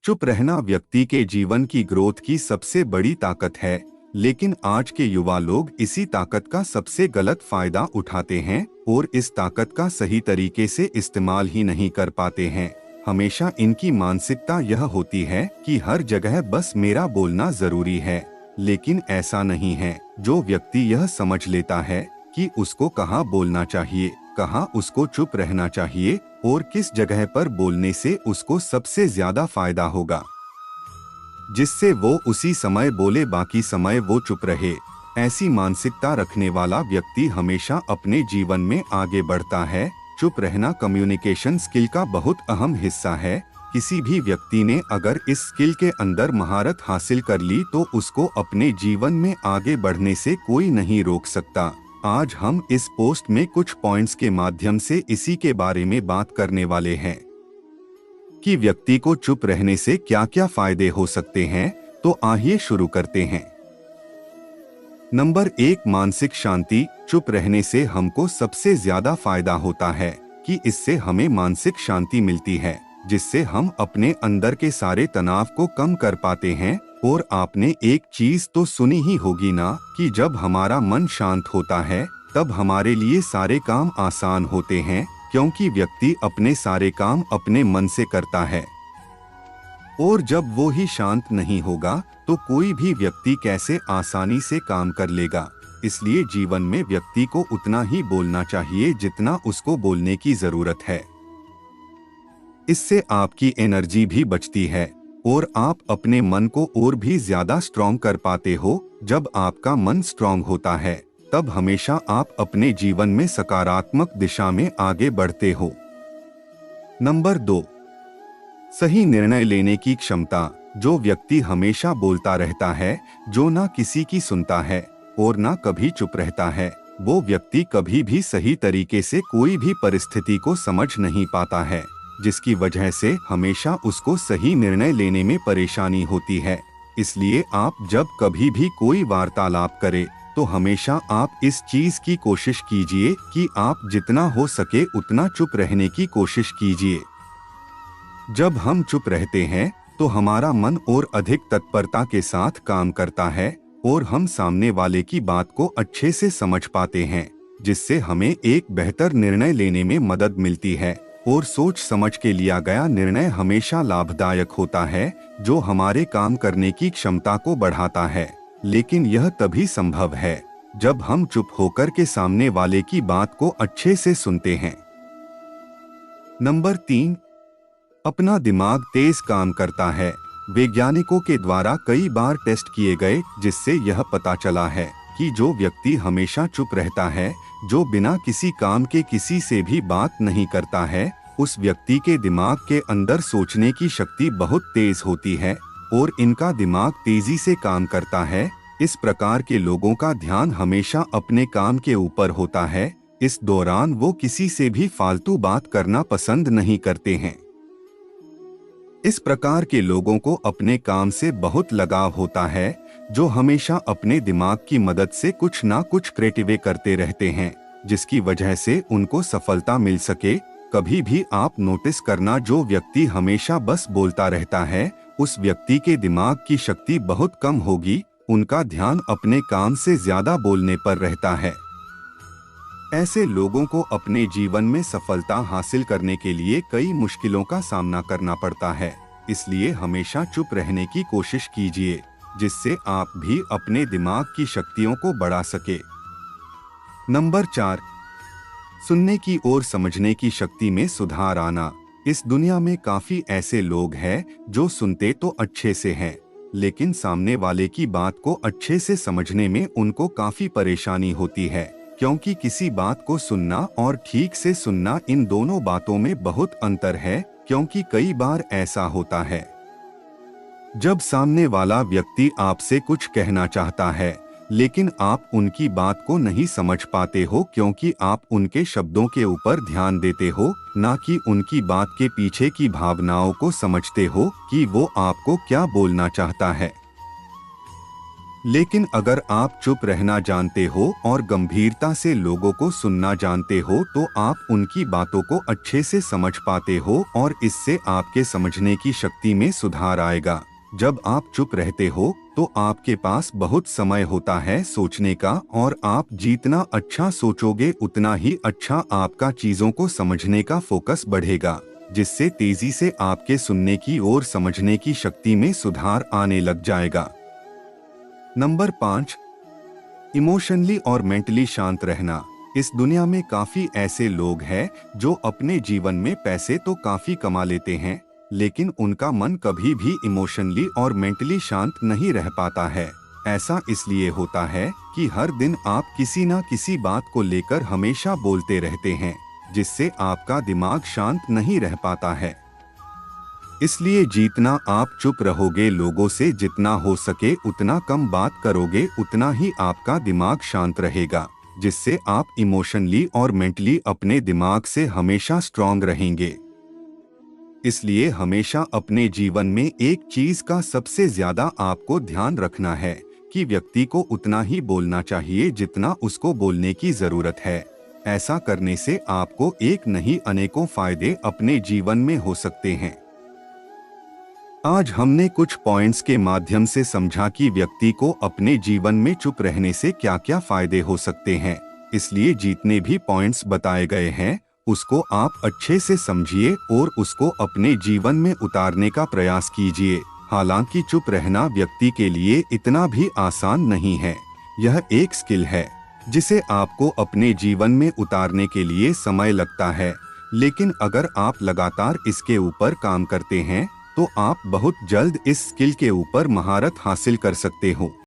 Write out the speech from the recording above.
चुप रहना व्यक्ति के जीवन की ग्रोथ की सबसे बड़ी ताकत है, लेकिन आज के युवा लोग इसी ताकत का सबसे गलत फायदा उठाते हैं और इस ताकत का सही तरीके से इस्तेमाल ही नहीं कर पाते हैं। हमेशा इनकी मानसिकता यह होती है कि हर जगह बस मेरा बोलना जरूरी है, लेकिन ऐसा नहीं है। जो व्यक्ति यह समझ लेता है कि उसको कहाँ बोलना चाहिए, कहाँ उसको चुप रहना चाहिए और किस जगह पर बोलने से उसको सबसे ज्यादा फायदा होगा, जिससे वो उसी समय बोले बाकी समय वो चुप रहे, ऐसी मानसिकता रखने वाला व्यक्ति हमेशा अपने जीवन में आगे बढ़ता है। चुप रहना कम्युनिकेशन स्किल का बहुत अहम हिस्सा है। किसी भी व्यक्ति ने अगर इस स्किल के अंदर महारत हासिल कर ली तो उसको अपने जीवन में आगे बढ़ने से कोई नहीं रोक सकता। आज हम इस पोस्ट में कुछ पॉइंट्स के माध्यम से इसी के बारे में बात करने वाले हैं कि व्यक्ति को चुप रहने से क्या क्या फायदे हो सकते हैं। तो आइए शुरू करते हैं। नंबर 1, मानसिक शांति। चुप रहने से हमको सबसे ज्यादा फायदा होता है कि इससे हमें मानसिक शांति मिलती है, जिससे हम अपने अंदर के सारे तनाव को कम कर पाते हैं। और आपने एक चीज तो सुनी ही होगी ना कि जब हमारा मन शांत होता है तब हमारे लिए सारे काम आसान होते हैं, क्योंकि व्यक्ति अपने सारे काम अपने मन से करता है। और जब वो ही शांत नहीं होगा तो कोई भी व्यक्ति कैसे आसानी से काम कर लेगा। इसलिए जीवन में व्यक्ति को उतना ही बोलना चाहिए जितना उसको बोलने की जरूरत है। इससे आपकी एनर्जी भी बचती है और आप अपने मन को और भी ज्यादा स्ट्रॉन्ग कर पाते हो। जब आपका मन स्ट्रॉन्ग होता है तब हमेशा आप अपने जीवन में सकारात्मक दिशा में आगे बढ़ते हो। नंबर 2, सही निर्णय लेने की क्षमता। जो व्यक्ति हमेशा बोलता रहता है, जो ना किसी की सुनता है और ना कभी चुप रहता है, वो व्यक्ति कभी भी सही तरीके से कोई भी परिस्थिति को समझ नहीं पाता है, जिसकी वजह से हमेशा उसको सही निर्णय लेने में परेशानी होती है। इसलिए आप जब कभी भी कोई वार्तालाप करें तो हमेशा आप इस चीज की कोशिश कीजिए कि आप जितना हो सके उतना चुप रहने की कोशिश कीजिए। जब हम चुप रहते हैं तो हमारा मन और अधिक तत्परता के साथ काम करता है और हम सामने वाले की बात को अच्छे से समझ पाते हैं, जिससे हमें एक बेहतर निर्णय लेने में मदद मिलती है। और सोच समझ के लिया गया निर्णय हमेशा लाभदायक होता है, जो हमारे काम करने की क्षमता को बढ़ाता है। लेकिन यह तभी संभव है जब हम चुप होकर के सामने वाले की बात को अच्छे से सुनते हैं। नंबर 3, अपना दिमाग तेज काम करता है। वैज्ञानिकों के द्वारा कई बार टेस्ट किए गए, जिससे यह पता चला है कि जो व्यक्ति हमेशा चुप रहता है, जो बिना किसी काम के किसी से भी बात नहीं करता है, उस व्यक्ति के दिमाग के अंदर सोचने की शक्ति बहुत तेज होती है और इनका दिमाग तेजी से काम करता है। इस प्रकार के लोगों का ध्यान हमेशा अपने काम के ऊपर होता है। इस दौरान वो किसी से भी फालतू बात करना पसंद नहीं करते हैं। इस प्रकार के लोगों को अपने काम से बहुत लगाव होता है, जो हमेशा अपने दिमाग की मदद से कुछ ना कुछ क्रिएटिव करते रहते हैं, जिसकी वजह से उनको सफलता मिल सके। कभी भी आप नोटिस करना, जो व्यक्ति हमेशा बस बोलता रहता है, उस व्यक्ति के दिमाग की शक्ति बहुत कम होगी। उनका ध्यान अपने काम से ज्यादा बोलने पर रहता है। ऐसे लोगों को अपने जीवन में सफलता हासिल करने के लिए कई मुश्किलों का सामना करना पड़ता है। इसलिए हमेशा चुप रहने की कोशिश कीजिए, जिससे आप भी अपने दिमाग की शक्तियों को बढ़ा सके। नंबर 4, सुनने की और समझने की शक्ति में सुधार आना। इस दुनिया में काफी ऐसे लोग हैं जो सुनते तो अच्छे से हैं, लेकिन सामने वाले की बात को अच्छे से समझने में उनको काफी परेशानी होती है, क्योंकि किसी बात को सुनना और ठीक से सुनना, इन दोनों बातों में बहुत अंतर है। क्योंकि कई बार ऐसा होता है जब सामने वाला व्यक्ति आपसे कुछ कहना चाहता है, लेकिन आप उनकी बात को नहीं समझ पाते हो, क्योंकि आप उनके शब्दों के ऊपर ध्यान देते हो, ना कि उनकी बात के पीछे की भावनाओं को समझते हो कि वो आपको क्या बोलना चाहता है। लेकिन अगर आप चुप रहना जानते हो और गंभीरता से लोगों को सुनना जानते हो तो आप उनकी बातों को अच्छे से समझ पाते हो और इससे आपके समझने की शक्ति में सुधार आएगा। जब आप चुप रहते हो तो आपके पास बहुत समय होता है सोचने का और आप जितना अच्छा सोचोगे उतना ही अच्छा आपका चीजों को समझने का फोकस बढ़ेगा, जिससे तेजी से आपके सुनने की और समझने की शक्ति में सुधार आने लग जाएगा। नंबर 5, इमोशनली और मेंटली शांत रहना। इस दुनिया में काफी ऐसे लोग हैं जो अपने जीवन में पैसे तो काफी कमा लेते हैं, लेकिन उनका मन कभी भी इमोशनली और मेंटली शांत नहीं रह पाता है। ऐसा इसलिए होता है कि हर दिन आप किसी न किसी बात को लेकर हमेशा बोलते रहते हैं, जिससे आपका दिमाग शांत नहीं रह पाता है। इसलिए जितना आप चुप रहोगे, लोगों से जितना हो सके उतना कम बात करोगे, उतना ही आपका दिमाग शांत रहेगा, जिससे आप इमोशनली और मेंटली अपने दिमाग से हमेशा स्ट्रांग रहेंगे। इसलिए हमेशा अपने जीवन में एक चीज का सबसे ज्यादा आपको ध्यान रखना है कि व्यक्ति को उतना ही बोलना चाहिए जितना उसको बोलने की जरूरत है। ऐसा करने से आपको एक नहीं अनेकों फायदे अपने जीवन में हो सकते हैं। आज हमने कुछ पॉइंट्स के माध्यम से समझा कि व्यक्ति को अपने जीवन में चुप रहने से क्या क्या फायदे हो सकते हैं। इसलिए जितने भी पॉइंट्स बताए गए हैं उसको आप अच्छे से समझिए और उसको अपने जीवन में उतारने का प्रयास कीजिए। हालांकि चुप रहना व्यक्ति के लिए इतना भी आसान नहीं है। यह एक स्किल है जिसे आपको अपने जीवन में उतारने के लिए समय लगता है, लेकिन अगर आप लगातार इसके ऊपर काम करते हैं तो आप बहुत जल्द इस स्किल के ऊपर महारत हासिल कर सकते हो।